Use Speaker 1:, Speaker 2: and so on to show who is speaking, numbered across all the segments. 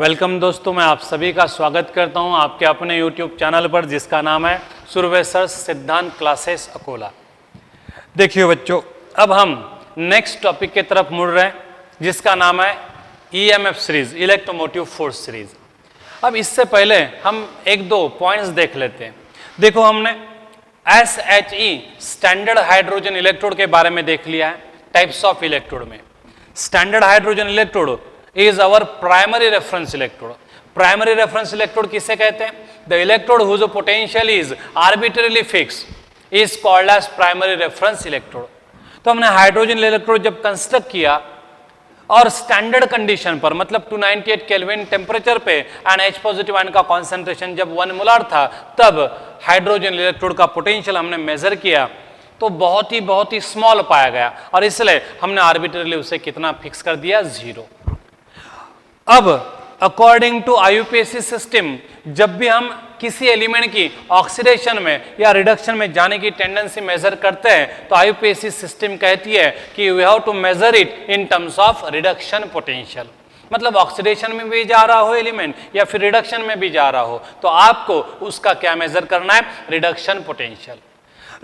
Speaker 1: Welcome दोस्तों, मैं आप सभी का स्वागत करता हूं आपके अपने YouTube चैनल पर जिसका नाम है सुरवेसर सिद्धांत क्लासेस अकोला। देखिए बच्चों, अब हम नेक्स्ट टॉपिक की तरफ मुड़ रहे हैं जिसका नाम है EMF series, electromotive force series. अब इससे पहले हम एक दो पॉइंट्स देख लेते हैं। देखो, हमने SHE स्टैंडर्ड हाइड्रोजन इलेक्ट्रोड के बारे में देख लिया है। टाइप्स ऑफ इलेक्ट्रोड में standard hydrogen electrode is our primary reference electrode. Primary reference electrode किसे कहते हैं? The electrode whose potential is arbitrarily fixed is called as primary reference electrode. तो हमने हाइड्रोजन इलेक्ट्रोड जब कंस्ट्रक्ट किया और स्टैंडर्ड कंडीशन पर, मतलब 298 केल्विन टेम्परेचर पे एंड H पॉजिटिव आयन का कॉन्सेंट्रेशन जब 1 मोलार था, तब हाइड्रोजन इलेक्ट्रोड का पोटेंशियल हमने मेजर किया तो बहुत ही स्मॉल पाया गया और इसलिए हमने आर्बिट्रली उसे कितना फिक्स कर दिया? 0। अब अकॉर्डिंग टू IUPAC सिस्टम, जब भी हम किसी एलिमेंट की ऑक्सीडेशन में या रिडक्शन में जाने की टेंडेंसी मेजर करते हैं तो IUPAC सिस्टम कहती है कि we have to measure it in terms of reduction potential. मतलब ऑक्सीडेशन में भी जा रहा हो एलिमेंट या फिर रिडक्शन में भी जा रहा हो तो आपको उसका क्या मेजर करना है? Reduction potential.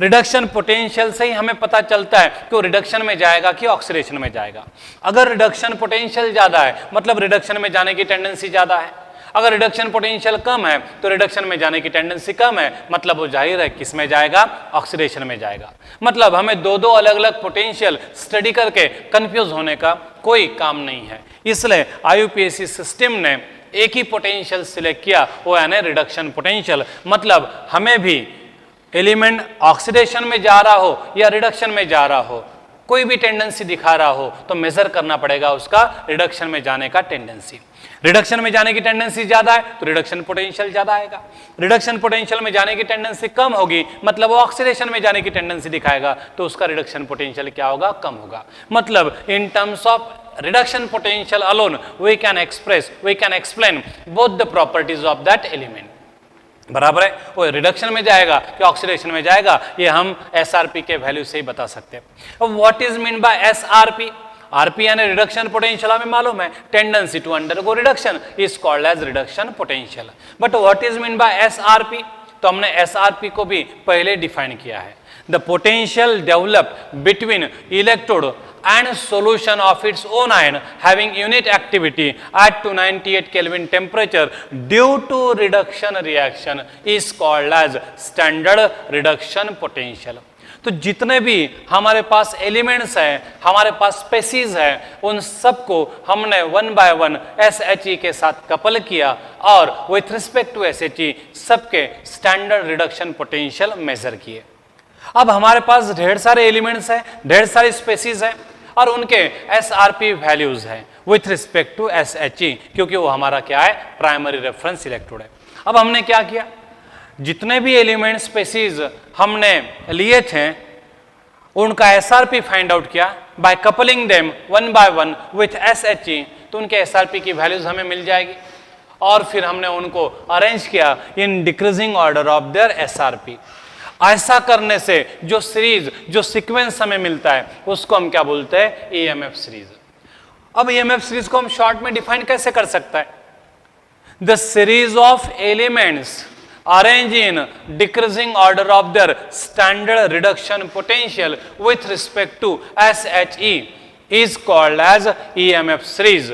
Speaker 1: रिडक्शन पोटेंशियल से ही हमें पता चलता है कि वो रिडक्शन में जाएगा कि ऑक्सीडेशन में जाएगा। अगर रिडक्शन पोटेंशियल ज्यादा है मतलब रिडक्शन में जाने की टेंडेंसी ज्यादा है, अगर रिडक्शन पोटेंशियल कम है तो रिडक्शन में जाने की टेंडेंसी कम है, मतलब वो जाहिर है किस में जाएगा? ऑक्सीडेशन में जाएगा। मतलब हमें दो अलग अलग पोटेंशियल स्टडी करके कंफ्यूज होने का कोई काम नहीं है। इसलिए IUPAC सिस्टम ने एक ही पोटेंशियल सिलेक्ट किया, वो यानी रिडक्शन पोटेंशियल। मतलब हमें भी एलिमेंट ऑक्सीडेशन में जा रहा हो या रिडक्शन में जा रहा हो, कोई भी टेंडेंसी दिखा रहा हो तो मेजर करना पड़ेगा उसका रिडक्शन में जाने का टेंडेंसी। रिडक्शन में जाने की टेंडेंसी ज्यादा है तो रिडक्शन पोटेंशियल ज्यादा आएगा। रिडक्शन पोटेंशियल में जाने की टेंडेंसी कम होगी मतलब वो ऑक्सीडेशन में जाने की टेंडेंसी दिखाएगा तो उसका रिडक्शन पोटेंशियल क्या होगा? कम होगा। मतलब in terms of reduction potential alone we can explain both the properties of that element. बराबर है, वो रिडक्शन में जाएगा कि ऑक्सीडेशन में जाएगा, ये हम SRP के वैल्यू से ही बता सकते हैं। अब what is mean by SRP? RP यानी रिडक्शन पोटेंशियल, हमें मालूम है tendency to undergo reduction is called as reduction potential. But what is mean by SRP? तो हमने SRP को भी पहले डिफाइन किया है। The potential developed between electrode and solution of its own ion having unit activity at 298 Kelvin temperature due to reduction reaction is called as standard reduction potential। तो जितने भी हमारे पास एलिमेंट्स हैं, हमारे पास स्पेसीज हैं, उन सबको हमने 1 by 1 SHE के साथ कपल किया और विथ रिस्पेक्ट टू SHE सबके स्टैंडर्ड रिडक्शन पोटेंशियल मेजर किए। अब हमारे पास ढेर सारे एलिमेंट्स हैं, ढेर सारी स्पेसीज हैं और उनके SRP वैल्यूज हैं विथ रिस्पेक्ट टू SHE, क्योंकि वो हमारा क्या है? प्राइमरी रेफरेंस इलेक्ट्रोड है। अब हमने क्या किया? जितने भी एलिमेंट स्पेसीज हमने लिए थे उनका SRP फाइंड आउट किया by coupling them 1 by 1 with SHE, तो उनके SRP की वैल्यूज हमें मिल जाएगी और फिर हमने उनको अरेंज किया इन decreasing order of their SRP। ऐसा करने से जो सीरीज, जो सीक्वेंस हमें मिलता है उसको हम क्या बोलते हैं? EMF series. अब EMF सीरीज को हम शॉर्ट में डिफाइन कैसे कर सकता है? The series of elements arrange in decreasing order of their standard reduction potential with respect to SHE is called as EMF series.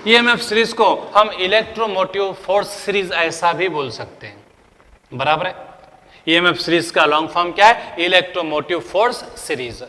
Speaker 1: EMF series को हम इलेक्ट्रोमोटिव फोर्स सीरीज ऐसा भी बोल सकते हैं। बराबर है, EMF सीरीज का लॉन्ग फॉर्म क्या है? Electromotive force series.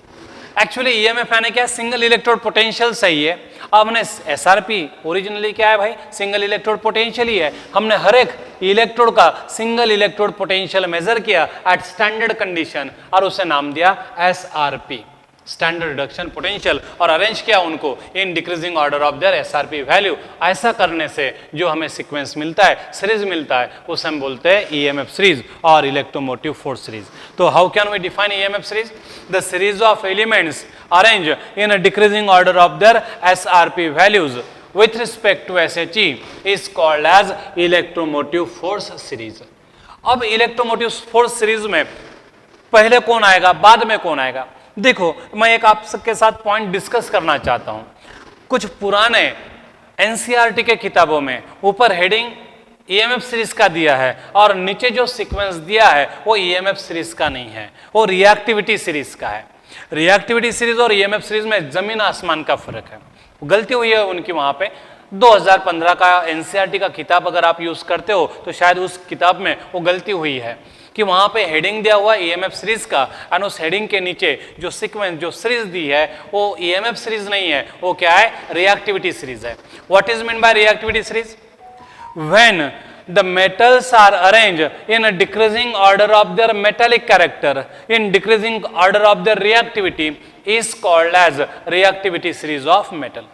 Speaker 1: Actually EMF यानी क्या? सिंगल इलेक्ट्रोड पोटेंशियल सही है। अब हमने SRP ओरिजिनली क्या है भाई? सिंगल इलेक्ट्रोड पोटेंशियल ही है। हमने हर एक इलेक्ट्रोड का सिंगल इलेक्ट्रोड पोटेंशियल मेजर किया एट स्टैंडर्ड कंडीशन और उसे नाम दिया SRP, स्टैंडर्ड रिडक्शन पोटेंशियल, और अरेंज किया उनको इन decreasing order of their SRP value. ऐसा करने से जो हमें सीक्वेंस मिलता है, सीरीज मिलता है, उसे हम बोलते हैं EMF सीरीज और इलेक्ट्रोमोटिव फोर्स सीरीज। तो how can we define EMF series? The series of elements arrange in a decreasing order of their SRP values with respect to SHE is called as electromotive force series. अब electromotive force series में पहले कौन आएगा, बाद में कौन आएगा? देखो, मैं एक आप सबके साथ पॉइंट डिस्कस करना चाहता हूं। कुछ पुराने एनसीईआरटी के किताबों में ऊपर हेडिंग ईएमएफ सीरीज का दिया है और नीचे जो सीक्वेंस दिया है वो ईएमएफ सीरीज का नहीं है, वो रिएक्टिविटी सीरीज का है। रिएक्टिविटी सीरीज और ईएमएफ सीरीज में जमीन आसमान का फर्क है। गलती हुई है उनकी वहां पे। 2015 का एनसीईआरटी का किताब अगर आप यूज करते हो तो शायद उस किताब में वो गलती हुई है कि वहां पे हेडिंग दिया हुआ ईएमएफ सीरीज का और उस हेडिंग के नीचे जो सीक्वेंस जो सीरीज दी है वो ईएमएफ सीरीज नहीं है, वो क्या है, रिएक्टिविटी सीरीज है। What is mean bye reactivity series? When the metals are arranged in a decreasing order of their metallic character in decreasing order of their reactivity is called as reactivity series of metal.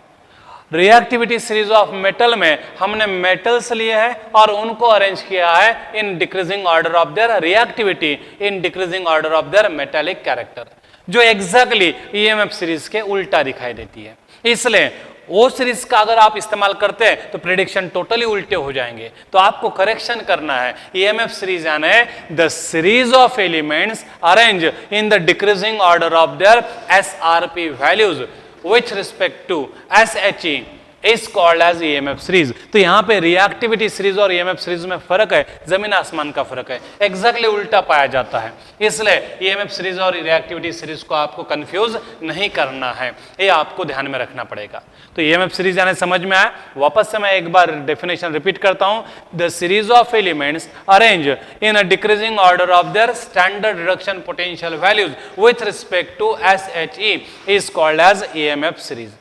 Speaker 1: Reactivity series of metal में हमने metals लिए हैं और उनको arrange किया है इन decreasing order of there reactivity in decreasing order of there metallic character, जो exactly EMF series के उल्टा दिखाई देती है। इसलिए वो सीरीज का अगर आप इस्तेमाल करते हैं तो प्रेडिक्शन टोटली उल्टे हो जाएंगे। तो आपको करेक्शन करना है। ईएमएफ सीरीज यानी the series of elements arrange in the decreasing order of their SRP values with respect to SHE is called as EMF series. तो यहाँ पे रिएक्टिविटी सीरीज और ईएमएफ सीरीज में फर्क है, जमीन आसमान का फर्क है, एग्जैक्टली उल्टा पाया जाता है। इसलिए ईएमएफ सीरीज और रिएक्टिविटी सीरीज को आपको कंफ्यूज नहीं करना है, ये आपको ध्यान में रखना पड़ेगा। तो ईएमएफ सीरीज यानी समझ में आया? वापस से मैं एक बार डेफिनेशन रिपीट करता हूं। The series of elements arrange in a decreasing order of their standard reduction potential values with respect to SHE is called as EMF series.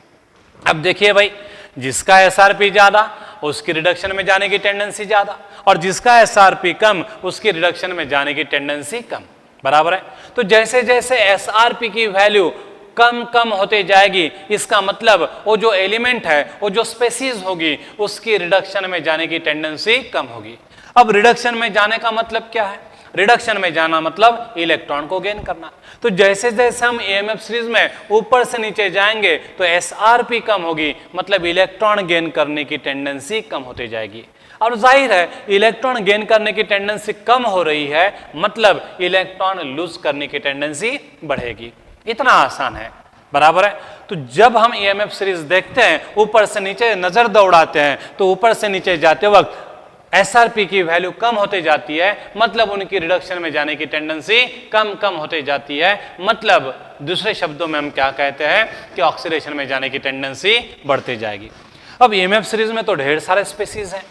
Speaker 1: अब देखिए भाई, जिसका एसआरपी ज्यादा उसकी रिडक्शन में जाने की टेंडेंसी ज्यादा और जिसका एसआरपी कम उसकी रिडक्शन में जाने की टेंडेंसी कम, बराबर है। तो जैसे जैसे एसआरपी की वैल्यू कम कम होते जाएगी, इसका मतलब वो जो एलिमेंट है, वो जो स्पेसीज होगी, उसकी रिडक्शन में जाने की टेंडेंसी कम होगी। अब रिडक्शन में जाने का मतलब क्या है? रिडक्शन में जाना मतलब इलेक्ट्रॉन को गेन करना। तो जैसे जैसे हम ईएमएफ सीरीज में ऊपर से नीचे जाएंगे तो एसआरपी कम होगी, मतलब इलेक्ट्रॉन गेन करने की टेंडेंसी कम होती जाएगी। और जाहिर है इलेक्ट्रॉन गेन करने की टेंडेंसी कम हो रही है, मतलब इलेक्ट्रॉन लूज करने की टेंडेंसी बढ़ेगी। इतना आसान है, बराबर है। तो जब हम ईएमएफ सीरीज देखते हैं, ऊपर से नीचे नजर दौड़ाते हैं, तो ऊपर से नीचे जाते वक्त एसआरपी की वैल्यू कम होते जाती है, मतलब उनकी रिडक्शन में जाने की टेंडेंसी कम कम होते जाती है। मतलब दूसरे शब्दों में हम क्या कहते हैं कि ऑक्सीडेशन में जाने की टेंडेंसी बढ़ती जाएगी। अब ईएमएफ सीरीज में तो ढेर सारे स्पेसीज हैं,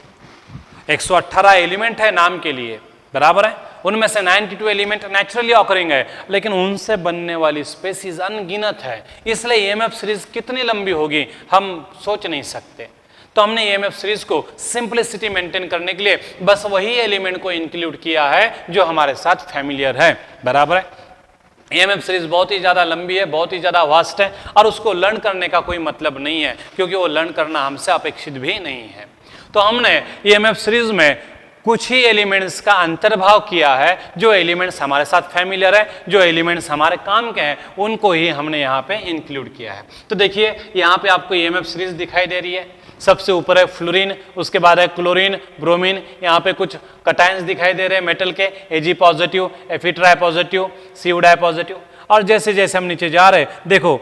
Speaker 1: 118 एलिमेंट है नाम के लिए, बराबर है। उनमें से 92 एलिमेंट नेचुरली ऑकरिंग है, लेकिन उनसे बनने वाली स्पेसीज अनगिनत है। इसलिए ईएमएफ सीरीज कितनी लंबी होगी हम सोच नहीं सकते। तो हमने ईएमएफ सीरीज को सिंपलिसिटी मेंटेन करने के लिए बस वही एलिमेंट को इंक्लूड किया है जो हमारे साथ फैमिलियर है, बराबर है। ईएमएफ सीरीज बहुत ही ज्यादा लंबी है, बहुत ही ज्यादा वास्ट है और उसको लर्न करने का कोई मतलब नहीं है, क्योंकि वो लर्न करना हमसे अपेक्षित भी नहीं है। तो हमने ईएमएफ सीरीज में कुछ ही एलिमेंट्स का अंतर्भाव किया है। जो एलिमेंट्स हमारे साथ फैमिलियर है, जो एलिमेंट्स हमारे काम के हैं, उनको ही हमने यहाँ पे इंक्लूड किया है। तो देखिए यहाँ पे आपको ईएमएफ सीरीज दिखाई दे रही है। सबसे ऊपर है फ्लोरीन, उसके बाद है क्लोरीन, ब्रोमीन। यहाँ पे कुछ कटायंस दिखाई दे रहे हैं मेटल के, Ag positive, Fe tri positive, Cu di positive. और जैसे जैसे हम नीचे जा रहे हैं, देखो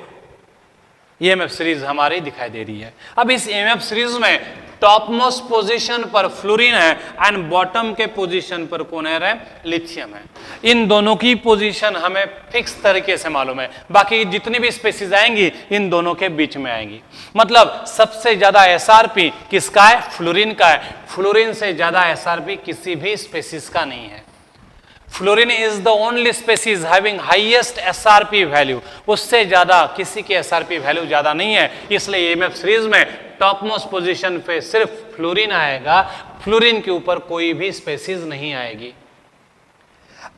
Speaker 1: ईएमएफ सीरीज हमारी दिखाई दे रही है। अब इस ईएमएफ सीरीज में टॉप मोस्ट पोजीशन पर फ्लोरीन है एंड बॉटम के पोजीशन पर कौन है? लिथियम है। इन दोनों की पोजीशन हमें फिक्स तरीके से मालूम है, बाकी जितनी भी स्पेसीज आएंगी इन दोनों के बीच में आएंगी। मतलब सबसे ज्यादा एसआरपी किसका है? फ्लोरीन का है। फ्लोरीन से ज्यादा एसआरपी किसी भी स्पेसीज का नहीं है। Fluorine is the only species having highest SRP value. उससे ज्यादा किसी की एसआरपी वैल्यू ज्यादा नहीं है, इसलिए ईएमएफ सीरीज में टॉप मोस्ट पोजीशन पे सिर्फ फ्लोरीन आएगा, फ्लोरीन के ऊपर कोई भी स्पेसीज नहीं आएगी।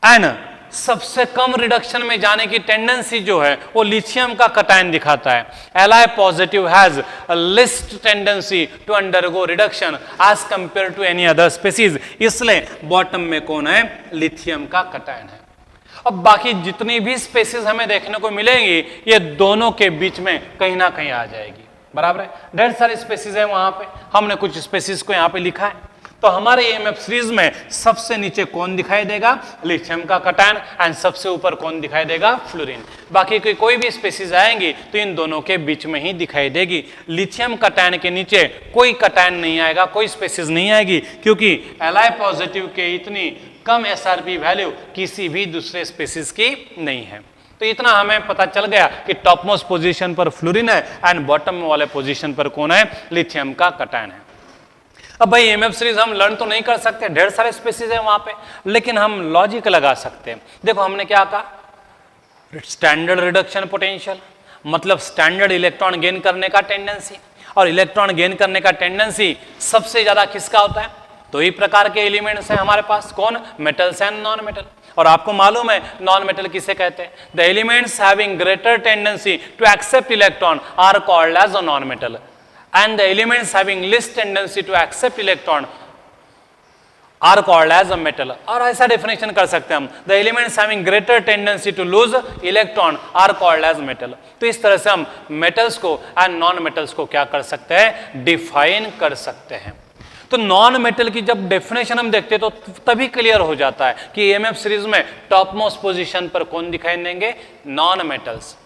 Speaker 1: एंड सबसे कम रिडक्शन में जाने की टेंडेंसी जो है वो लिथियम का कटायन दिखाता है। Li positive has a least tendency to undergo reduction as compare to any other species, इसलिए बॉटम में कौन है? लिथियम का कटायन है। अब बाकी जितनी भी स्पेसीज हमें देखने को मिलेंगी ये दोनों के बीच में कहीं ना कहीं आ जाएगी, बराबर है। ढेर सारी स्पेसीज है वहां पे, हमने कुछ स्पेसीज को यहाँ पे लिखा है। तो हमारे ईएमएफ सीरीज में सबसे नीचे कौन दिखाई देगा? लिथियम का कटायन, एंड सबसे ऊपर कौन दिखाई देगा? फ्लोरीन। बाकी की कोई भी स्पीसीज आएंगी तो इन दोनों के बीच में ही दिखाई देगी। लिथियम कटायन के नीचे कोई कटायन नहीं आएगा, कोई स्पीसीज नहीं आएगी, क्योंकि Li पॉजिटिव के इतनी कम SRP वैल्यू किसी भी दूसरे स्पीसीज की नहीं है। तो इतना हमें पता चल गया कि टॉप मोस्ट पोजीशन पर फ्लोरीन है एंड बॉटम वाले पोजीशन पर कौन है? लिथियम का कटायन है। अब भाई ईएमएफ सीरीज हम लर्न तो नहीं कर सकते, ढेर सारे स्पीसीज है वहां पे, लेकिन हम लॉजिक लगा सकते हैं। देखो हमने क्या कहा? स्टैंडर्ड रिडक्शन पोटेंशियल मतलब स्टैंडर्ड इलेक्ट्रॉन गेन करने का टेंडेंसी, और इलेक्ट्रॉन गेन करने का टेंडेंसी सबसे ज्यादा किसका होता है? दो ही प्रकार के एलिमेंट्स हैं हमारे पास, कौन? Metals and non metal. और आपको मालूम है नॉन मेटल किसे कहते हैं? The elements having greater tendency to accept electron are called as a non metal, and the elements having less tendency to accept electron are called as a metal. और ऐसा definition कर सकते हैं हम, the elements having greater tendency to lose electron are called as metal. तो इस तरह से हम मेटल्स को एंड नॉन मेटल्स को क्या कर सकते हैं? डिफाइन कर सकते हैं। तो नॉन मेटल की जब डेफिनेशन हम देखते हैं तो तभी क्लियर हो जाता है कि ईएमएफ सीरीज में टॉप मोस्ट पोजीशन पर कौन दिखाई देंगे? Non metals.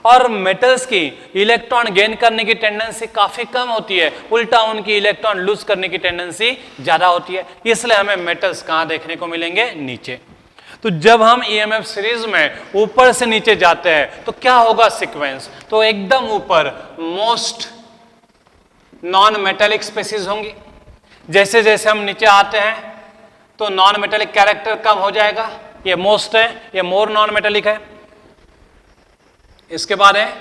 Speaker 1: और मेटल्स की इलेक्ट्रॉन गेन करने की टेंडेंसी काफी कम होती है, उल्टा उनकी इलेक्ट्रॉन लूज करने की टेंडेंसी ज्यादा होती है, इसलिए हमें मेटल्स कहां देखने को मिलेंगे? नीचे। तो जब हम ईएमएफ सीरीज में ऊपर से नीचे जाते हैं तो क्या होगा सीक्वेंस? तो एकदम ऊपर मोस्ट नॉन मेटेलिक स्पीसीज होंगी, जैसे जैसे हम नीचे आते हैं तो नॉन मेटेलिक कैरेक्टर कम हो जाएगा। ये मोस्ट है, ये मोर नॉन मेटेलिक है, इसके बाद है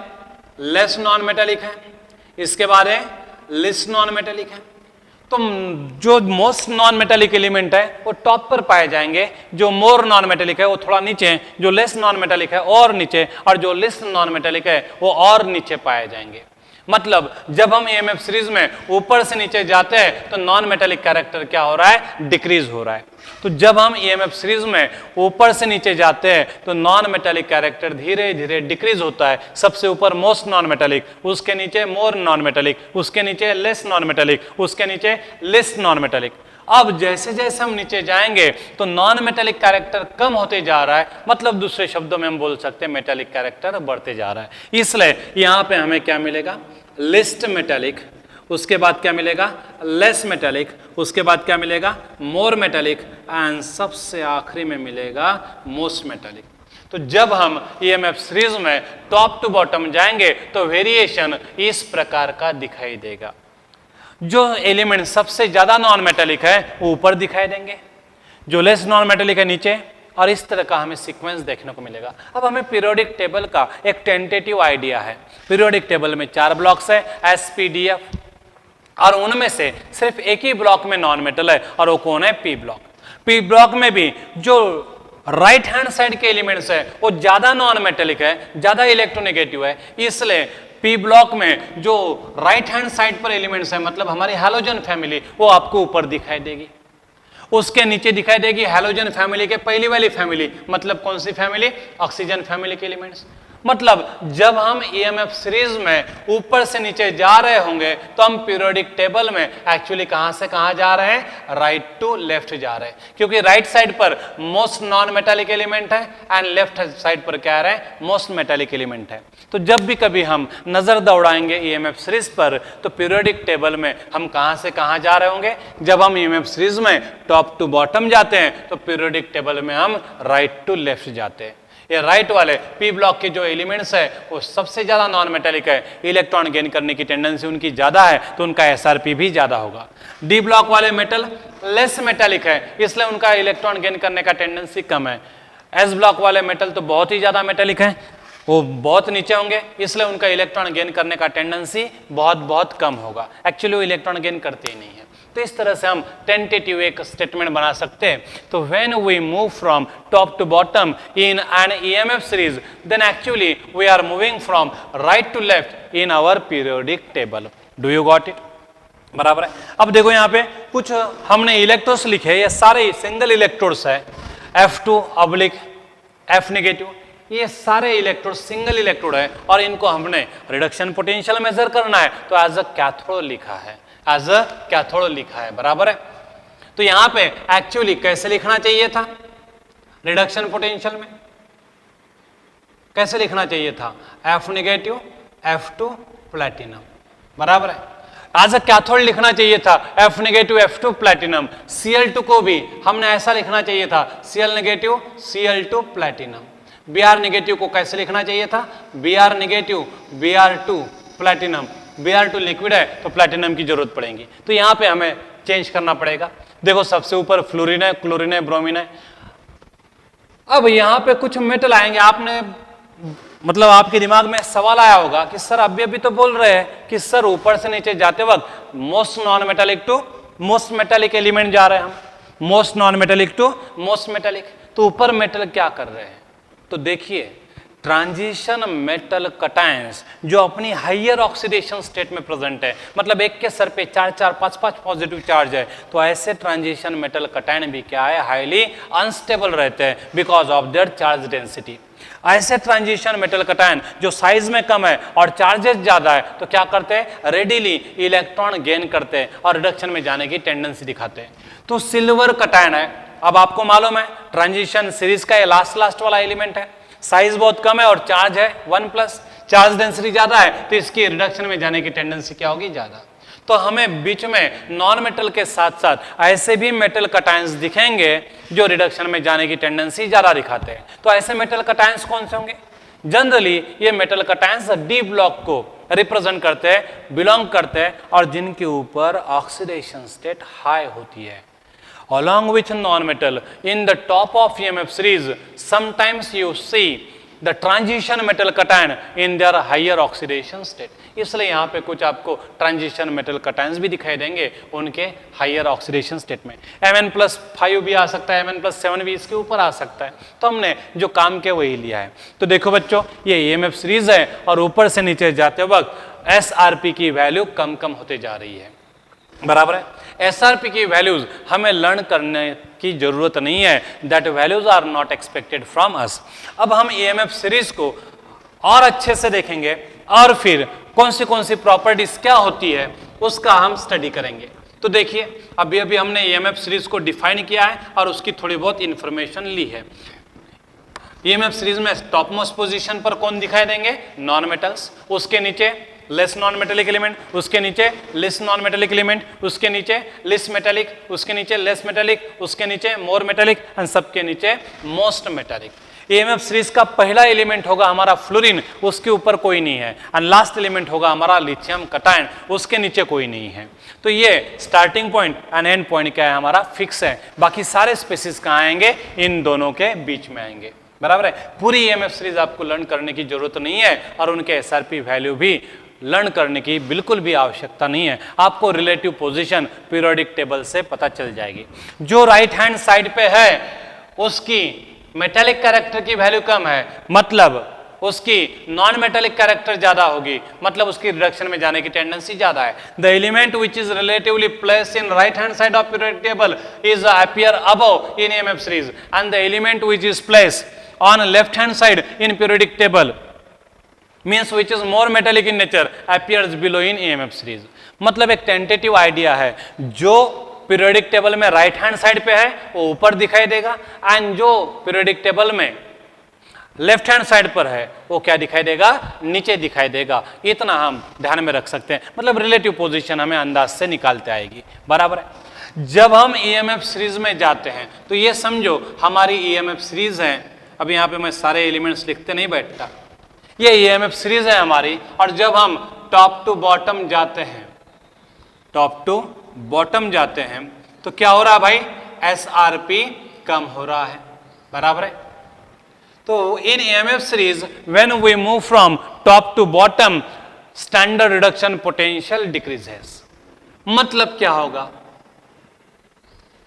Speaker 1: लेस नॉन मेटेलिक है, इसके बाद है लेस नॉन मेटेलिक है। तो जो मोस्ट नॉन मेटेलिक एलिमेंट है वो टॉप पर पाए जाएंगे, जो मोर नॉन मेटेलिक है वो थोड़ा नीचे, जो लेस नॉन मेटेलिक है और नीचे, और जो लेस नॉन मेटेलिक है वो और नीचे पाए जाएंगे। मतलब जब हम ईएमएफ सीरीज में ऊपर से नीचे जाते हैं तो नॉन मेटेलिक कैरेक्टर क्या हो रहा है? डिक्रीज हो रहा है। तो जब हम ईएमएफ सीरीज में ऊपर से नीचे जाते हैं तो नॉन मेटेलिक कैरेक्टर धीरे धीरे डिक्रीज होता है। सबसे ऊपर मोस्ट नॉन मेटेलिक, उसके नीचे मोर नॉन मेटेलिक, उसके नीचे लेस नॉन मेटेलिक, उसके नीचे लेस नॉन मेटेलिक। अब जैसे जैसे हम नीचे जाएंगे तो नॉन मेटेलिक कैरेक्टर कम होते जा रहा है, मतलब दूसरे शब्दों में हम बोल सकते हैं मेटेलिक कैरेक्टर बढ़ते जा रहा है। इसलिए यहां पे हमें क्या मिलेगा? लिस्ट मेटेलिक, उसके बाद क्या मिलेगा? लेस मेटेलिक, उसके बाद क्या मिलेगा? मोर मेटेलिक, एंड सबसे आखिरी में मिलेगा मोस्ट मेटेलिक। तो जब हम ईएमएफ सीरीज में टॉप टू बॉटम जाएंगे तो वेरिएशन इस प्रकार का दिखाई देगा। जो एलिमेंट सबसे ज्यादा नॉन मेटेलिक है वो ऊपर दिखाई देंगे, जो लेस नॉन मेटेलिक है नीचे, और इस तरह का हमें सीक्वेंस देखने को मिलेगा। अब हमें पीरियोडिक टेबल का एक टेंटेटिव आइडिया है। पीरियोडिक टेबल में 4 ब्लॉक्स है SPDF, और उनमें से सिर्फ एक ही ब्लॉक में नॉन मेटल है और वो कौन है? P block. P ब्लॉक में भी जो राइट हैंड साइड के एलिमेंट्स है वो ज्यादा नॉन मेटेलिक है, ज्यादा इलेक्ट्रोनेगेटिव है, इसलिए P ब्लॉक में जो राइट हैंड साइड पर एलिमेंट्स है मतलब हमारी हैलोजन फैमिली, वो आपको ऊपर दिखाई देगी। उसके नीचे दिखाई देगी हैलोजन फैमिली के पहली वाली फैमिली, मतलब कौन सी फैमिली? ऑक्सीजन फैमिली के एलिमेंट्स। मतलब जब हम ईएमएफ सीरीज में ऊपर से नीचे जा रहे होंगे तो हम पीरियोडिक टेबल में एक्चुअली कहां से कहां जा रहे हैं? राइट टू लेफ्ट जा रहे हैं, क्योंकि राइट साइड पर मोस्ट नॉन मेटालिक एलिमेंट है एंड लेफ्ट साइड पर क्या है? मोस्ट मेटालिक एलिमेंट है। तो जब भी कभी हम नजर दौड़ाएंगे ईएमएफ सीरीज पर तो पीरियोडिक टेबल में हम कहां से कहां जा रहे होंगे? जब हम ईएमएफ सीरीज में टॉप टू बॉटम जाते हैं तो पीरियोडिक टेबल में हम राइट टू लेफ्ट जाते हैं। ये राइट वाले P ब्लॉक के जो एलिमेंट्स है वो सबसे ज्यादा नॉन मेटालिक है, इलेक्ट्रॉन गेन करने की टेंडेंसी उनकी ज्यादा है तो उनका SRP भी ज्यादा होगा। D ब्लॉक वाले मेटल लेस मेटालिक है, इसलिए उनका इलेक्ट्रॉन गेन करने का टेंडेंसी कम है। S ब्लॉक वाले मेटल तो बहुत ही ज्यादा मेटालिक है, वो बहुत नीचे होंगे, इसलिए उनका इलेक्ट्रॉन गेन करने का टेंडेंसी बहुत बहुत कम होगा। एक्चुअली वो इलेक्ट्रॉन गेन करते ही नहीं है। तो इस तरह से हम टेंटेटिव एक स्टेटमेंट बना सकते हैं। तो when we move from top to bottom in an EMF series then actually we are moving from right to left in our periodic table. Do you got it? बराबर है। अब देखो यहाँ पे कुछ हमने इलेक्ट्रोड्स लिखे, ये सारे सिंगल इलेक्ट्रोड्स है, F2 ऑब्लिक F नेगेटिव, ये सारे इलेक्ट्रोड सिंगल इलेक्ट्रोड है और इनको हमने रिडक्शन पोटेंशियल मेजर करना है तो एज अ कैथोड लिखा है, एज अ कैथोड लिखा है। बराबर है। तो यहां पे एक्चुअली कैसे लिखना चाहिए था रिडक्शन पोटेंशियल में? कैसे लिखना चाहिए था? F नेगेटिव F2 प्लैटिनम, बराबर है। एज अ कैथोड लिखना चाहिए था F negative F2 platinum. Cl2 को भी हमने ऐसा लिखना चाहिए था Cl negative Cl2 platinum. Br negative को कैसे लिखना चाहिए था? Br negative Br2 platinum. Br2 liquid है तो प्लैटिनम की जरूरत पड़ेगी, तो यहां पे हमें चेंज करना पड़ेगा। देखो सबसे ऊपर फ्लोरीन है, क्लोरीन है, ब्रोमीन है। अब यहां पे कुछ मेटल आएंगे, आपने मतलब आपके दिमाग में सवाल आया होगा कि सर अभी तो बोल रहे हैं कि सर ऊपर से नीचे जाते वक्त most non metallic to most metallic element जा रहे हैं हम, most non metallic to most metallic, तो ऊपर मेटल क्या कर रहे हैं? तो देखिए ट्रांजिशन मेटल कटायंस जो अपनी हाइयर ऑक्सीडेशन स्टेट में प्रेजेंट है, मतलब एक के सर पे 4-4, 5-5 पॉजिटिव चार्ज है, तो ऐसे ट्रांजिशन मेटल कटायन भी क्या है? हाईली अनस्टेबल रहते हैं because of their charge density. ऐसे ट्रांजिशन मेटल कटायन जो साइज में कम है और चार्जेस ज्यादा है, तो क्या करते हैं? रेडिली इलेक्ट्रॉन गेन करते हैं और रिडक्शन में जाने की टेंडेंसी दिखाते हैं। तो सिल्वर कटायन है, अब आपको मालूम है ट्रांजिशन सीरीज का ये लास्ट वाला एलिमेंट है, साइज बहुत कम है और चार्ज है 1+, चार्ज डेंसिटी ज्यादा है, तो इसकी रिडक्शन में जाने की टेंडेंसी क्या होगी? ज्यादा। तो हमें बीच में नॉन मेटल के साथ साथ ऐसे भी मेटल कटायंस दिखेंगे जो रिडक्शन में जाने की टेंडेंसी ज्यादा दिखाते हैं। तो ऐसे मेटल कटायंस कौन से होंगे? जनरली ये मेटल कटायंस डी ब्लॉक को रिप्रेजेंट करते हैं, बिलोंग करते हैं, और जिनके ऊपर ऑक्सीडेशन स्टेट हाई होती है। Along with non-metal, in the top of EMF series, sometimes you see the transition metal cation in their higher oxidation state. इसलिए यहाँ पे कुछ आपको ट्रांजिशन मेटल कटायंस भी दिखाई देंगे उनके हाइयर ऑक्सीडेशन स्टेट में। Mn+5 भी आ सकता है, Mn+7 भी इसके ऊपर आ सकता है, तो हमने जो काम किया वही लिया है। तो देखो बच्चों ये EMF सीरीज है और ऊपर से नीचे जाते वक्त SRP की वैल्यू कम कम होते जा रही है, बराबर है। SRP की वैल्यूज हमें लर्न करने की जरूरत नहीं है, that values are not expected from us. अब हम EMF सीरीज को और अच्छे से देखेंगे और फिर कौन सी प्रॉपर्टीज क्या होती है उसका हम स्टडी करेंगे। तो देखिए अभी हमने EMF सीरीज को डिफाइन किया है और उसकी थोड़ी बहुत इंफॉर्मेशन ली है। EMF सीरीज में टॉप मोस्ट पोजीशन पर कौन दिखाई देंगे? नॉन मेटल्स, उसके नीचे लेस नॉन मेटेलिक एलिमेंट, उसके नीचे लेस नॉन मेटेलिक एलिमेंट, उसके नीचे लेस मेटेलिक, उसके नीचे लेस मेटेलिक, उसके नीचे मोर मेटेलिक एंड सबके नीचे मोस्ट मेटेलिक। EMF सीरीज का पहला एलिमेंट होगा हमारा फ्लोरीन, उसके ऊपर कोई नहीं है, एंड लास्ट एलिमेंट होगा हमारा लिथियम कटायन, उसके नीचे कोई नहीं है। तो ये starting point and and point क्या है? हमारा फिक्स है। बाकी सारे स्पेसिस कहाँ आएंगे? इन दोनों के बीच में आएंगे, बराबर है। पूरी EMF सीरीज आपको लर्न करने की जरूरत नहीं है और उनके SRP वैल्यू भी लर्न करने की बिल्कुल भी आवश्यकता नहीं है। आपको रिलेटिव पोजीशन पीरियोडिक टेबल से पता चल जाएगी। जो राइट हैंड साइड पे है उसकी मेटेलिक कैरेक्टर की वैल्यू कम है, मतलब उसकी नॉन मेटेलिक कैरेक्टर ज्यादा होगी, मतलब उसकी रिडक्शन में जाने की टेंडेंसी ज्यादा है। The element which is relatively placed in right hand side of periodic table is appear above in EMF series and the element which is placed on left hand side in periodic table means which is more metallic in nature appears below in EMF series। मतलब एक tentative idea है, जो periodic table में right hand side पे है वो ऊपर दिखाई देगा, एंड जो पीरियोडिक टेबल में लेफ्ट हैंड साइड पर है वो क्या दिखाई देगा? नीचे दिखाई देगा। इतना हम ध्यान में रख सकते हैं, मतलब रिलेटिव पोजीशन हमें अंदाज से निकालते आएगी, बराबर है। जब हम EMF सीरीज में जाते हैं तो ये समझो हमारी EMF सीरीज है। अब यहाँ पे मैं सारे एलिमेंट्स लिखते नहीं बैठता, ये EMF सीरीज है हमारी, और जब हम टॉप टू बॉटम जाते हैं, टॉप टू बॉटम जाते हैं तो क्या हो रहा है भाई? SRP कम हो रहा है, बराबर है। तो in EMF series when we move from top to bottom standard reduction potential decreases. मतलब क्या होगा?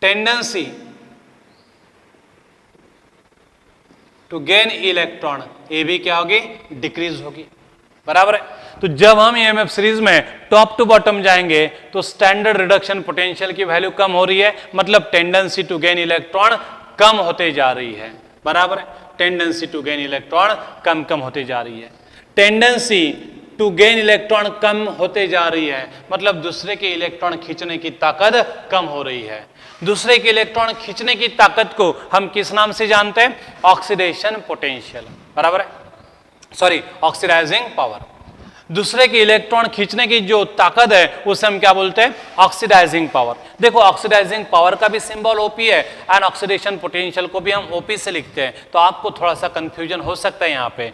Speaker 1: टेंडेंसी टू गेन इलेक्ट्रॉन ये भी क्या होगी? डिक्रीज होगी, बराबर है। तो जब हम EMF सीरीज में टॉप टू बॉटम जाएंगे तो स्टैंडर्ड रिडक्शन पोटेंशियल की वैल्यू कम हो रही है, मतलब टेंडेंसी टू गेन इलेक्ट्रॉन कम होते जा रही है, बराबर है। टेंडेंसी टू गेन इलेक्ट्रॉन कम होते जा रही है। टेंडेंसी टू गेन इलेक्ट्रॉन कम होते जा रही है, मतलब दूसरे के इलेक्ट्रॉन खींचने की ताकत कम हो रही है। दूसरे के इलेक्ट्रॉन खींचने की ताकत को हम किस नाम से जानते हैं? ऑक्सीडेशन पोटेंशियल, बराबर है, सॉरी ऑक्सीडाइजिंग पावर। दूसरे के इलेक्ट्रॉन खींचने की जो ताकत है उसे हम क्या बोलते हैं? Oxidising power. देखो ऑक्सीडाइजिंग पावर का भी सिंबल ओपी है एंड ऑक्सीडेशन पोटेंशियल को भी हम ओपी से लिखते हैं, तो आपको थोड़ा सा कंफ्यूजन हो सकता है यहाँ पे,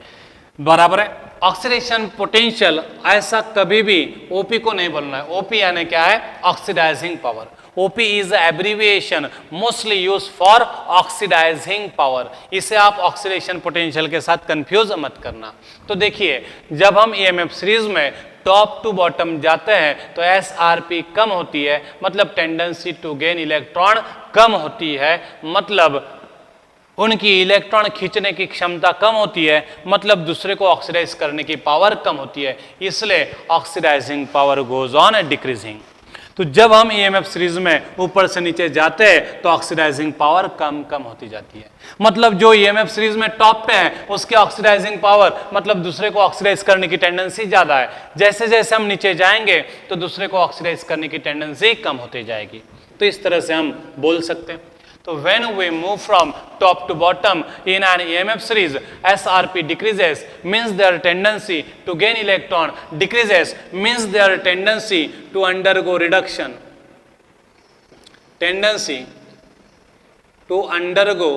Speaker 1: बराबर है। ऑक्सीडेशन पोटेंशियल ऐसा कभी भी ओपी को नहीं बोलना है। ओपी यानी क्या है? Oxidising power. OP is abbreviation mostly used for oxidizing power। इसे आप ऑक्सीडेशन पोटेंशियल के साथ कंफ्यूज मत करना। तो देखिए जब हम EMF सीरीज में टॉप टू बॉटम जाते हैं तो SRP कम होती है, मतलब टेंडेंसी टू गेन इलेक्ट्रॉन कम होती है, मतलब उनकी इलेक्ट्रॉन खींचने की क्षमता कम होती है, मतलब दूसरे को ऑक्सीडाइज करने की पावर कम होती है, इसलिए oxidising power goes on decreasing. तो जब हम EMF सीरीज में ऊपर से नीचे जाते हैं तो ऑक्सीडाइजिंग पावर कम कम होती जाती है, मतलब जो EMF सीरीज में टॉप पे है उसके ऑक्सीडाइजिंग पावर, मतलब दूसरे को ऑक्सीडाइज करने की टेंडेंसी ज्यादा है। जैसे जैसे हम नीचे जाएंगे तो दूसरे को ऑक्सीडाइज करने की टेंडेंसी कम होती जाएगी। तो इस तरह से हम बोल सकते हैं। तो when we move from top to bottom in an EMF series, SRP decreases means their tendency to gain electron decreases means their tendency to undergo reduction, tendency to undergo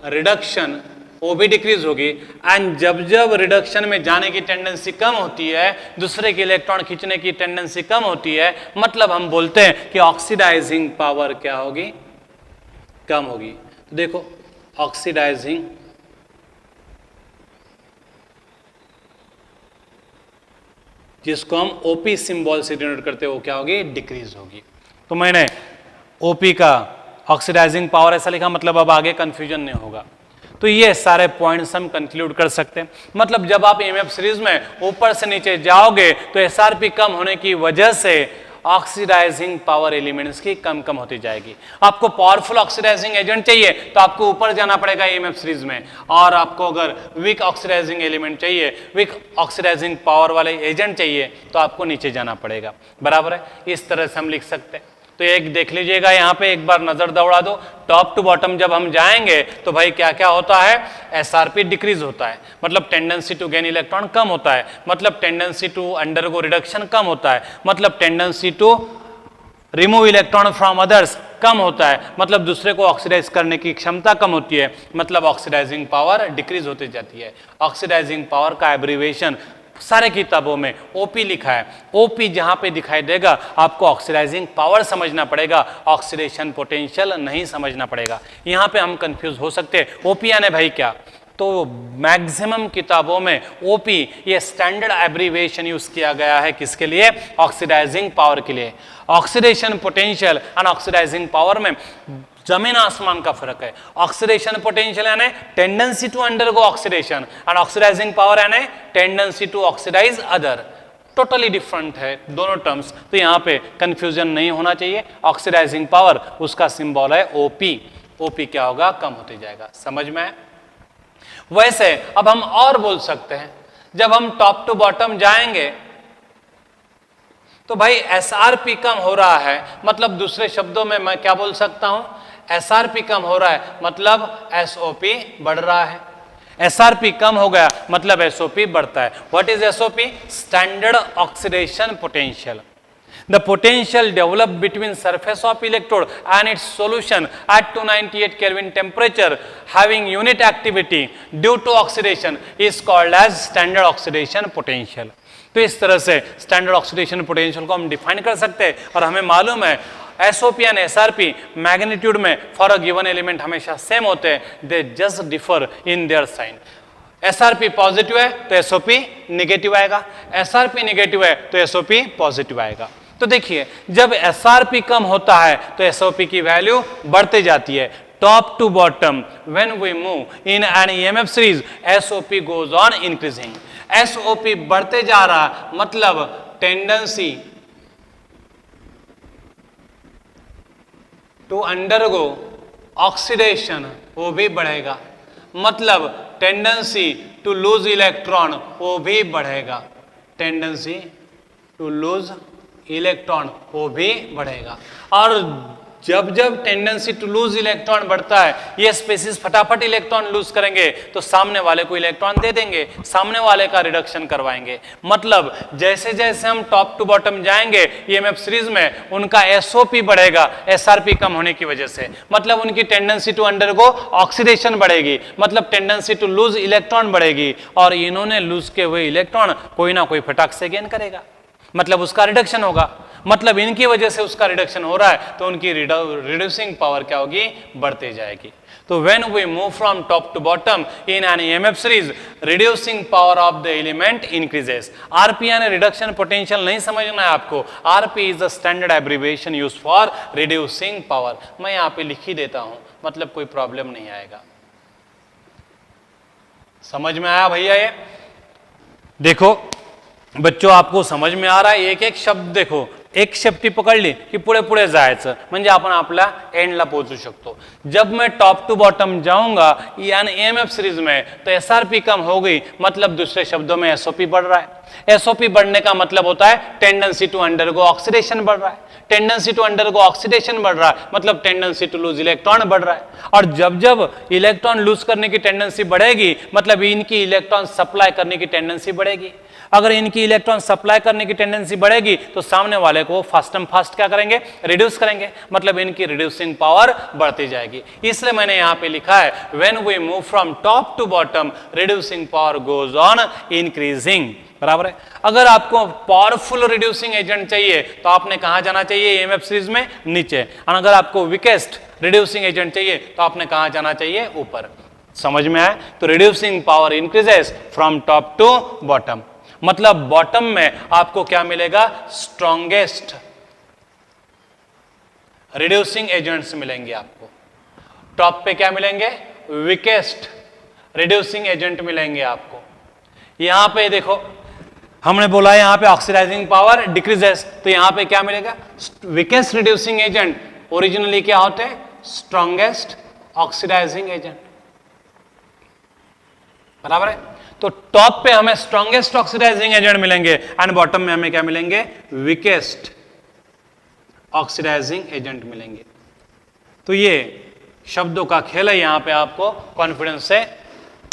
Speaker 1: reduction वो भी डिक्रीज होगी। And जब जब reduction में जाने की tendency कम होती है, दूसरे के इलेक्ट्रॉन खींचने की टेंडेंसी कम होती है, मतलब हम बोलते हैं कि ऑक्सीडाइजिंग पावर क्या होगी? कम होगी। तो देखो ऑक्सीडाइजिंग जिसको हम ओपी सिंबल से डिनोट करते हैं वो क्या होगी? डिक्रीज होगी। तो मैंने ओपी का ऑक्सीडाइजिंग पावर ऐसा लिखा, मतलब अब आगे कंफ्यूजन नहीं होगा। तो ये सारे पॉइंट्स हम कंक्लूड कर सकते हैं। मतलब जब आप EMF सीरीज में ऊपर से नीचे जाओगे तो SRP कम होने की वजह से ऑक्सीडाइजिंग पावर एलिमेंट्स की कम कम होती जाएगी। आपको पावरफुल ऑक्सीडाइजिंग एजेंट चाहिए तो आपको ऊपर जाना पड़ेगा EMF सीरीज में, और आपको अगर वीक ऑक्सीडाइजिंग एलिमेंट चाहिए, वीक ऑक्सीडाइजिंग पावर वाले एजेंट चाहिए तो आपको नीचे जाना पड़ेगा, बराबर है। इस तरह से हम लिख सकते हैं। तो एक देख लीजिएगा यहाँ पे, एक बार नजर दौड़ा दो। टॉप टू बॉटम जब हम जाएंगे तो भाई क्या क्या होता है? SRP डिक्रीज होता है, मतलब टेंडेंसी टू गेन इलेक्ट्रॉन कम होता है, मतलब टेंडेंसी टू अंडरगो रिडक्शन कम होता है, मतलब tendency to remove electron from others कम होता है, मतलब दूसरे को ऑक्सीडाइज करने की क्षमता कम होती है, मतलब ऑक्सीडाइजिंग पावर डिक्रीज होती जाती है। ऑक्सीडाइजिंग पावर का एब्रीविएशन सारे किताबों में ओपी लिखा है। ओपी जहां पे दिखाई देगा आपको ऑक्सीडाइजिंग पावर समझना पड़ेगा, ऑक्सीडेशन पोटेंशियल नहीं समझना पड़ेगा। यहां पे हम कंफ्यूज हो सकते हैं। ओपी यानी भाई क्या? तो मैक्सिमम किताबों में ओपी ये स्टैंडर्ड एब्रीविएशन यूज किया गया है, किसके लिए? ऑक्सीडाइजिंग पावर के लिए। Oxidation potential and oxidising power में जमीन आसमान का फर्क है। ऑक्सीडेशन पोटेंशियल यानी tendency to undergo oxidation, and oxidising power यानी tendency to oxidise other. Totally different है दोनों टर्म्स, तो यहाँ पे कंफ्यूजन नहीं होना चाहिए। ऑक्सीडाइजिंग पावर उसका सिंबल है ओपी। ओपी क्या होगा? कम होते जाएगा। समझ में है? वैसे अब हम और बोल सकते हैं, जब हम टॉप टू बॉटम जाएंगे तो भाई SRP कम हो रहा है, मतलब दूसरे शब्दों में मैं क्या बोल सकता हूं? SRP कम हो रहा है मतलब SOP बढ़ रहा है। SRP कम हो गया मतलब SOP बढ़ता है। What is SOP? Standard oxidation potential. The potential developed between surface of electrode and its solution at 298 Kelvin temperature having unit activity due to oxidation is called as standard oxidation potential। तो इस तरह से standard oxidation potential को हम define कर सकते हैं, और हमें मालूम है SOP एंड SRP मैग्नीट्यूड में फॉर अ गिवन एलिमेंट हमेशा सेम होते हैं, they just differ in their sign. SRP positive है तो SOP निगेटिव आएगा, SRP निगेटिव है तो SOP पॉजिटिव आएगा। तो देखिए जब SRP कम होता है तो SOP की वैल्यू बढ़ते जाती है। Top to bottom when we move in an EMF series SOP goes on increasing. SOP बढ़ते जा रहा मतलब टेंडेंसी टू अंडरगो ऑक्सीडेशन वो भी बढ़ेगा, मतलब टेंडेंसी टू लूज इलेक्ट्रॉन वो भी बढ़ेगा। टेंडेंसी टू लूज इलेक्ट्रॉन वो भी बढ़ेगा। और जब जब टेंडेंसी टू लूज इलेक्ट्रॉन बढ़ता है, ये स्पेसीज फटाफट इलेक्ट्रॉन लूज करेंगे तो सामने वाले को इलेक्ट्रॉन दे देंगे, सामने वाले का रिडक्शन करवाएंगे। मतलब जैसे जैसे हम टॉप टू बॉटम जाएंगे ईएमएफ सीरीज में, उनका एसओपी बढ़ेगा एसआरपी कम होने की वजह से। मतलब उनकी टेंडेंसी टू अंडरगो ऑक्सीडेशन बढ़ेगी, मतलब टेंडेंसी टू लूज इलेक्ट्रॉन बढ़ेगी। और इन्होंने लूज के हुए इलेक्ट्रॉन कोई ना कोई फटाक से गेन करेगा, मतलब उसका रिडक्शन होगा। मतलब इनकी वजह से उसका रिडक्शन हो रहा है तो उनकी रिड्यूसिंग पावर क्या होगी, बढ़ती जाएगी। तो when we move from top to bottom in an EMF series, reducing power of the element increases. RP यानी रिडक्शन पोटेंशियल नहीं समझना है आपको। RP is the standard abbreviation use for reducing power. मैं यहाँ पे लिख ही देता हूं, मतलब कोई प्रॉब्लम नहीं आएगा। समझ में आया भैया? ये देखो बच्चों, आपको समझ में आ रहा है? एक एक शब्द देखो, एक शब्द पकडली की पुढे पुढे जायचं, म्हणजे आपण आपल्या एंडला पोहोचू शकतो। जब मैं टॉप टू बॉटम जाऊंगा यानी ईएमएफ सीरीज में, तो एसआरपी कम हो गई, मतलब दूसरे शब्दों में एसओपी बढ़ रहा है। एसओपी बढ़ने का मतलब होता है टेंडेंसी टू अंडरगो ऑक्सीडेशन बढ़ रहा है। टेंडेंसी टू अंडरगो ऑक्सीडेशन बढ़ रहा है, मतलब टेंडेंसी टू लूज इलेक्ट्रॉन बढ़ रहा है। और जब जब इलेक्ट्रॉन लूज करने की टेंडेंसी बढ़ेगी, मतलब इनकी इलेक्ट्रॉन सप्लाई करने की टेंडेंसी बढ़ेगी। अगर इनकी इलेक्ट्रॉन सप्लाई करने की टेंडेंसी बढ़ेगी तो सामने वाले को फास्टम फास्ट क्या करेंगे, रिड्यूस करेंगे, मतलब इनकी रिड्यूसिंग पावर बढ़ती जाएगी। इसलिए मैंने यहां पे लिखा है when we move from top to bottom, reducing power goes on increasing. बराबर है? अगर आपको पावरफुल रिड्यूसिंग एजेंट चाहिए तो आपने कहां जाना चाहिए ईएमएफ सीरीज में, नीचे। और अगर आपको वीकेस्ट रिड्यूसिंग एजेंट चाहिए तो आपने कहां जाना चाहिए, ऊपर। समझ में आया? तो reducing power increases from top to bottom, मतलब बॉटम में आपको क्या मिलेगा, स्ट्रॉन्गेस्ट रिड्यूसिंग एजेंट्स मिलेंगे आपको। टॉप पे क्या मिलेंगे, वीकेस्ट रिड्यूसिंग एजेंट मिलेंगे आपको। यहां पे देखो हमने बोला यहां पे ऑक्सीडाइजिंग पावर डिक्रीजेस, तो यहां पे क्या मिलेगा, वीकेस्ट रिड्यूसिंग एजेंट ओरिजिनली क्या होते हैं, स्ट्रॉन्गेस्ट ऑक्सीडाइजिंग एजेंट। बराबर है? तो टॉप पे हमें स्ट्रॉन्गेस्ट ऑक्सीडाइजिंग एजेंट मिलेंगे एंड बॉटम में हमें क्या मिलेंगे, वीकेस्ट ऑक्सीडाइजिंग एजेंट मिलेंगे। तो ये शब्दों का खेल है, यहां पे आपको कॉन्फिडेंस से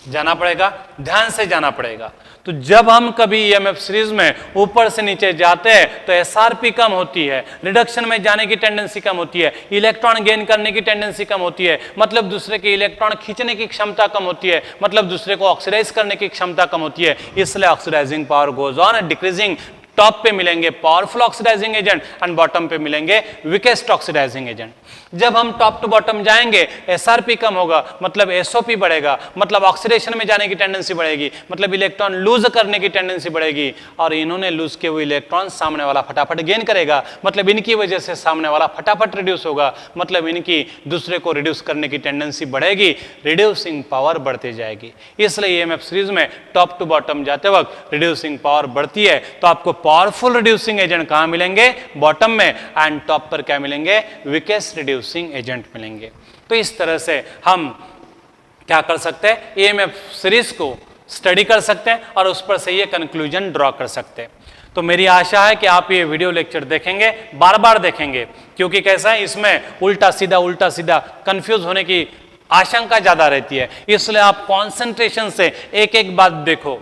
Speaker 1: जाना पड़ेगा, ध्यान से जाना पड़ेगा। तो जब हम कभी ईएमएफ सीरीज में ऊपर से नीचे जाते हैं तो एसआरपी कम होती है, रिडक्शन में जाने की टेंडेंसी कम होती है, इलेक्ट्रॉन गेन करने की टेंडेंसी कम होती है, मतलब दूसरे के इलेक्ट्रॉन खींचने की क्षमता कम होती है, मतलब दूसरे को ऑक्सीडाइज करने की क्षमता कम होती है। इसलिए oxidising power goes on decreasing. Top पे मिलेंगे powerful oxidising agent and bottom पे मिलेंगे वीकेस्ट ऑक्सीडाइजिंग एजेंट। जब हम टॉप टू बॉटम जाएंगे एसआरपी कम होगा, मतलब एसओपी बढ़ेगा, मतलब ऑक्सीडेशन में जाने की टेंडेंसी बढ़ेगी, मतलब इलेक्ट्रॉन लूज करने की टेंडेंसी बढ़ेगी। और इन्होंने लूज किए हुए इलेक्ट्रॉन सामने वाला फटाफट गेन करेगा, मतलब इनकी वजह से सामने वाला फटाफट रिड्यूस होगा, मतलब इनकी दूसरे को रिड्यूस करने की टेंडेंसी बढ़ेगी, रिड्यूसिंग पावर बढ़ती जाएगी। इसलिए ईएमएफ सीरीज में टॉप टू बॉटम जाते वक्त रिड्यूसिंग पावर बढ़ती है। तो आपको पावरफुल रिड्यूसिंग एजेंट कहां मिलेंगे, बॉटम में, एंड टॉप पर क्या मिलेंगे, वीकेस्ट रिड्यूसिंग एजेंट मिलेंगे। तो इस तरह से हम क्या कर सकते हैं, ईएमएफ सीरीज को स्टडी कर सकते हैं और उस पर से ये कंक्लूजन ड्रॉ कर सकते हैं। तो मेरी आशा है कि आप ये वीडियो लेक्चर देखेंगे, बार बार देखेंगे, क्योंकि कैसा है इसमें उल्टा सीधा कंफ्यूज होने की आशंका ज्यादा रहती है। इसलिए आप कॉन्सेंट्रेशन से एक एक बात देखो,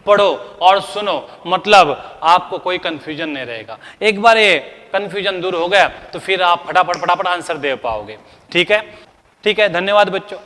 Speaker 1: पढ़ो और सुनो, मतलब आपको कोई कंफ्यूजन नहीं रहेगा। एक बार ये कंफ्यूजन दूर हो गया तो फिर आप फटाफट आंसर दे पाओगे। ठीक है? ठीक है, धन्यवाद बच्चों।